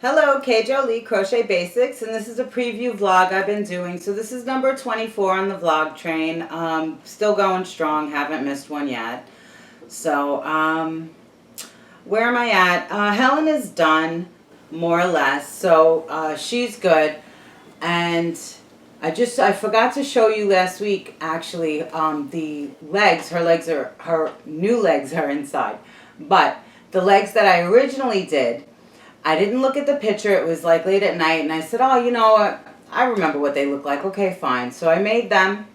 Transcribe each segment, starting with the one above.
Hello, K. Jolie Crochet Basics, and this is a preview vlog I've been doing. So this is number 24 on the vlog train. Still going strong, haven't missed one yet. So, where am I at? Helen is done, more or less, so she's good. And I forgot to show you last week, actually, the legs. Her new legs are inside. But the legs that I originally did, I didn't look at the picture. It was like late at night, and I said, oh, you know what? I remember what they look like. Okay, fine. So I made them,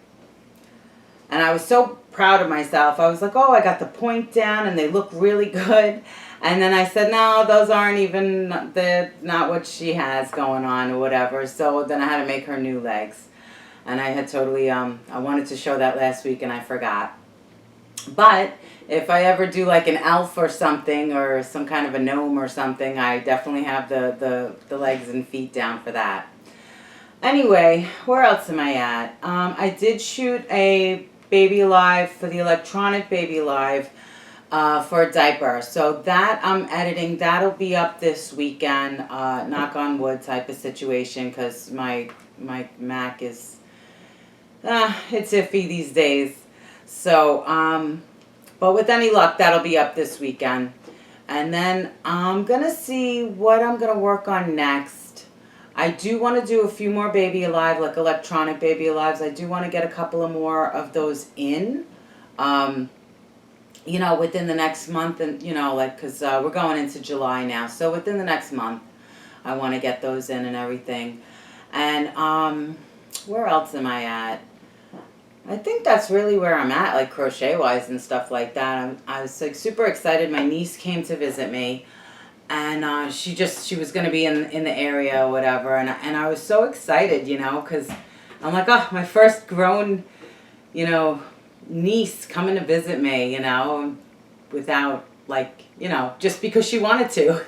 and I was so proud of myself. I was like, oh, I got the point down, and they look really good. And then I said, no, those aren't even, they're not what she has going on or whatever. So then I had to make her new legs. And I had totally, I wanted to show that last week, and I forgot. But if I ever do like an elf or something, or some kind of a gnome or something, I definitely have the legs and feet down for that. Anyway, where else am I at? I did shoot a Baby Alive for the electronic Baby Alive for a diaper. So that I'm editing. That'll be up this weekend, knock on wood type of situation, because my Mac is, it's iffy these days. So, but with any luck, that'll be up this weekend. And then I'm going to see what I'm going to work on next. I do want to do a few more Baby Alive, like electronic Baby Alives. I do want to get a couple of more of those in, you know, within the next month. And, you know, like, because we're going into July now. So within the next month, I want to get those in and everything. And where else am I at? I think that's really where I'm at, like crochet-wise and stuff like that. I was like super excited. My niece came to visit me, and she was going to be in the area or whatever, and I was so excited, you know, because I'm like, oh, my first grown, you know, niece coming to visit me, you know, without, like, you know, just because she wanted to.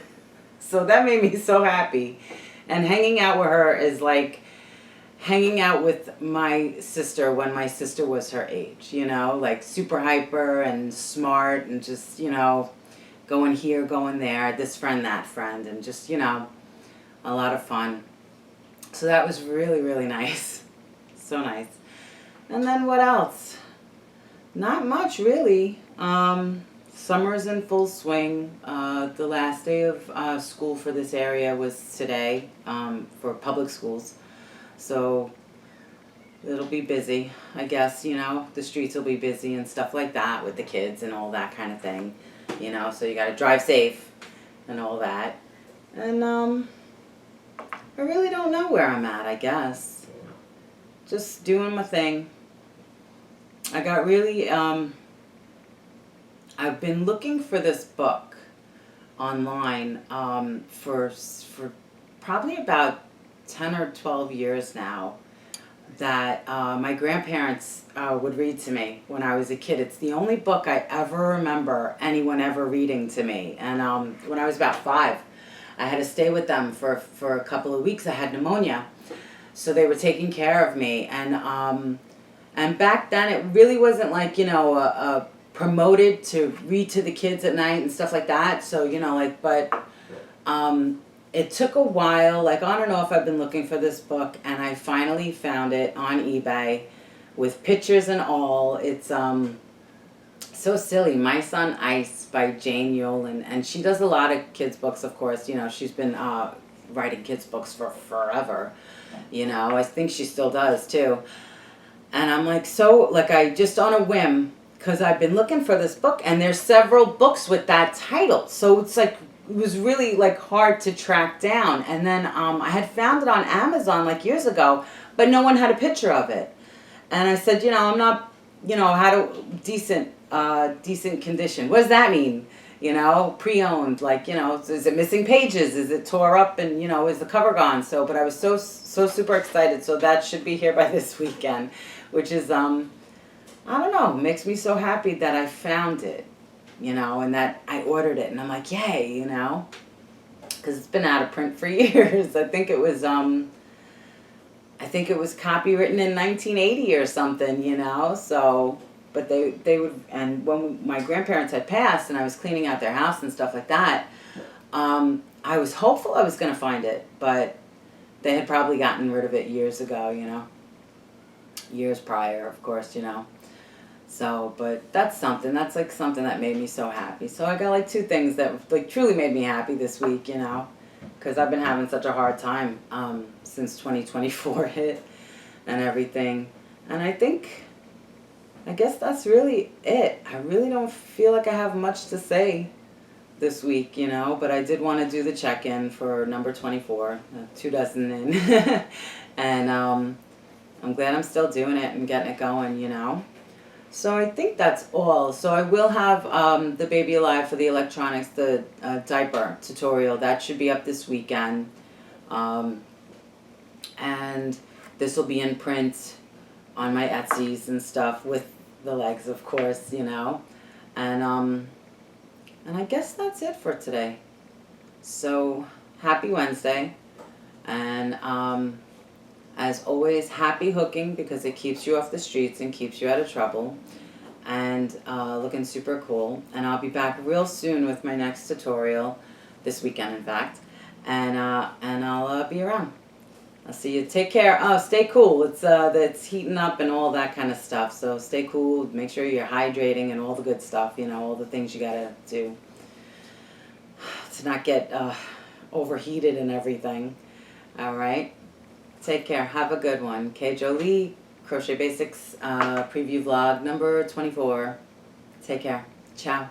So that made me so happy. And hanging out with her is like hanging out with my sister when my sister was her age, you know, like super hyper and smart and just, you know, going here, going there, this friend, that friend, and just, you know, a lot of fun. So that was really, really nice. So nice. And then what else? Not much, really. Summer's in full swing. The last day of school for this area was today, for public schools. So it'll be busy, I guess, you know, the streets will be busy and stuff like that with the kids and all that kind of thing, you know, so you got to drive safe and all that. And I really don't know where I'm at, I guess. Just doing my thing. I got really, I've been looking for this book online for probably about 10 or 12 years now, that my grandparents would read to me when I was a kid. It's the only book I ever remember anyone ever reading to me. And when I was about 5, I had to stay with them for a couple of weeks. I had pneumonia, so they were taking care of me. And back then it really wasn't like, you know, promoted to read to the kids at night and stuff like that. So, you know, like, but it took a while, like on and off I've been looking for this book, and I finally found it on eBay with pictures and all. It's so silly. My Son Ice by Jane Yolen, and she does a lot of kids books, of course. You know, she's been writing kids books for forever. You know, I think she still does too. And I'm like, so, like, I just on a whim, because I've been looking for this book, and there's several books with that title. So it's like, it was really like hard to track down. And then I had found it on Amazon like years ago, but no one had a picture of it. And I said, you know, I'm not, you know, decent condition. What does that mean? You know, pre-owned, like, you know, is it missing pages? Is it tore up? And, you know, is the cover gone? So, but I was so super excited. So that should be here by this weekend, which is, I don't know, makes me so happy that I found it. You know, and that I ordered it, and I'm like, yay, you know, because it's been out of print for years. I think it was copywritten in 1980 or something, you know. So, but they would, and when my grandparents had passed, and I was cleaning out their house and stuff like that, I was hopeful I was going to find it, but they had probably gotten rid of it years ago, you know. Years prior, of course, you know. So, but that's something. That's like something that made me so happy. So I got like 2 things that like truly made me happy this week, you know. Because I've been having such a hard time since 2024 hit and everything. And I guess that's really it. I really don't feel like I have much to say this week, you know, but I did want to do the check-in for number 24, 2 dozen in. And I'm glad I'm still doing it and getting it going, you know. So I think that's all. So I will have the Baby Alive for the electronics, the diaper tutorial. That should be up this weekend. And this will be in print on my Etsy's and stuff with the legs, of course, you know. And I guess that's it for today. So happy Wednesday. And as always, happy hooking because it keeps you off the streets and keeps you out of trouble. And looking super cool. And I'll be back real soon with my next tutorial, this weekend in fact. And I'll be around. I'll see you. Take care. Oh, stay cool. It's heating up and all that kind of stuff. So stay cool. Make sure you're hydrating and all the good stuff. You know, all the things you gotta do to not get overheated and everything. All right. Take care. Have a good one. K. Jolie Crochet Basics preview vlog number 24. Take care. Ciao.